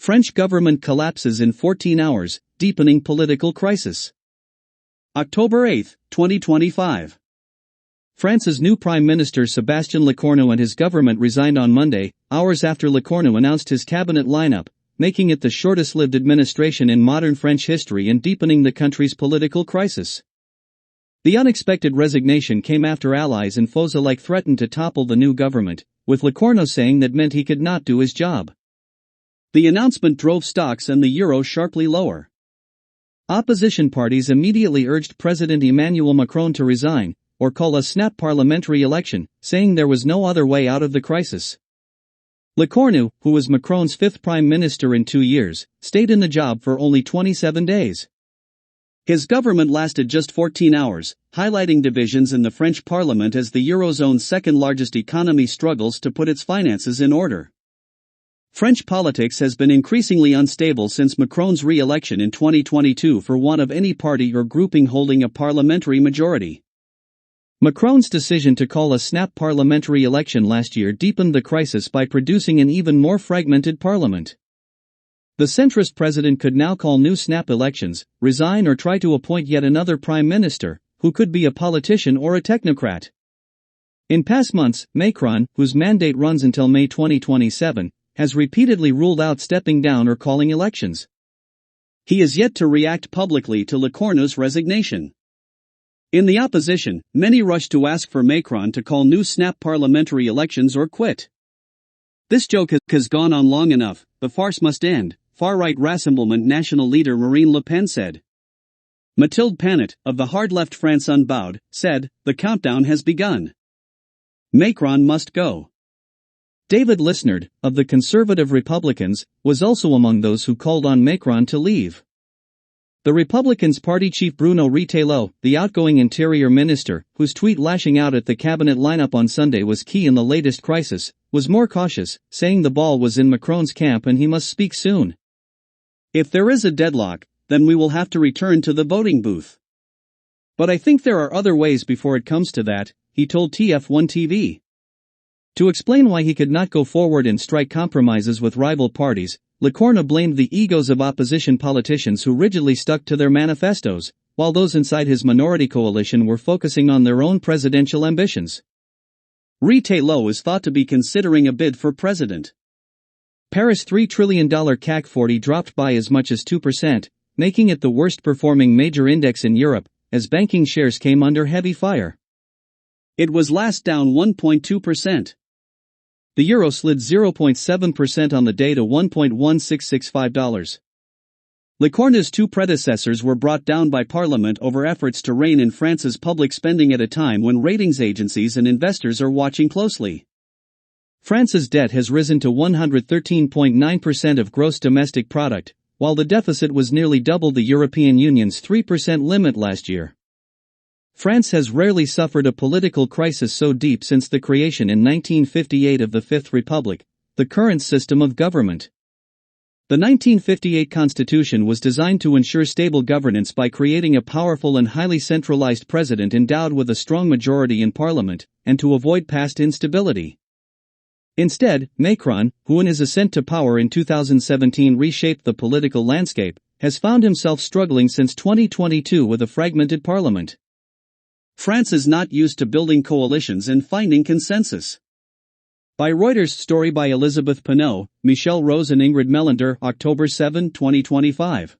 French government collapses in 14 hours, deepening political crisis. October 8, 2025. France's new Prime Minister Sébastien Lecornu and his government resigned on Monday, hours after Lecornu announced his cabinet lineup, making it the shortest-lived administration in modern French history and deepening the country's political crisis. The unexpected resignation came after allies and foes alike threatened to topple the new government, with Lecornu saying that meant he could not do his job. The announcement drove stocks and the euro sharply lower. Opposition parties immediately urged President Emmanuel Macron to resign, or call a snap parliamentary election, saying there was no other way out of the crisis. Lecornu, who was Macron's fifth prime minister in 2 years, stayed in the job for only 27 days. His government lasted just 14 hours, highlighting divisions in the French parliament as the Eurozone's second-largest economy struggles to put its finances in order. French politics has been increasingly unstable since Macron's re-election in 2022 for want of any party or grouping holding a parliamentary majority. Macron's decision to call a snap parliamentary election last year deepened the crisis by producing an even more fragmented parliament. The centrist president could now call new snap elections, resign or try to appoint yet another prime minister, who could be a politician or a technocrat. In past months, Macron, whose mandate runs until May 2027, has repeatedly ruled out stepping down or calling elections. He is yet to react publicly to Lecornu's resignation. In the opposition, many rushed to ask for Macron to call new snap parliamentary elections or quit. This joke has gone on long enough, the farce must end, far-right Rassemblement National leader Marine Le Pen said. Mathilde Panot, of the hard-left France Unbowed, said, "The countdown has begun. Macron must go." David Lisnard, of the Conservative Republicans, was also among those who called on Macron to leave. The Republicans' party chief Bruno Retailleau, the outgoing interior minister, whose tweet lashing out at the cabinet lineup on Sunday was key in the latest crisis, was more cautious, saying the ball was in Macron's camp and he must speak soon. "If there is a deadlock, then we will have to return to the voting booth. But I think there are other ways before it comes to that," he told TF1 TV. To explain why he could not go forward and strike compromises with rival parties, Lecornu blamed the egos of opposition politicians who rigidly stuck to their manifestos, while those inside his minority coalition were focusing on their own presidential ambitions. Retailleau is thought to be considering a bid for president. Paris' $3 trillion CAC 40 dropped by as much as 2%, making it the worst-performing major index in Europe, as banking shares came under heavy fire. It was last down 1.2%. The euro slid 0.7% on the day to $1.1665. Lecornu's two predecessors were brought down by Parliament over efforts to rein in France's public spending at a time when ratings agencies and investors are watching closely. France's debt has risen to 113.9% of gross domestic product, while the deficit was nearly double the European Union's 3% limit last year. France has rarely suffered a political crisis so deep since the creation in 1958 of the Fifth Republic, the current system of government. The 1958 Constitution was designed to ensure stable governance by creating a powerful and highly centralized president endowed with a strong majority in parliament, and to avoid past instability. Instead, Macron, who in his ascent to power in 2017 reshaped the political landscape, has found himself struggling since 2022 with a fragmented parliament. France is not used to building coalitions and finding consensus. By Reuters, story by Elizabeth Pinot, Michelle Rose and Ingrid Melander, October 7, 2025.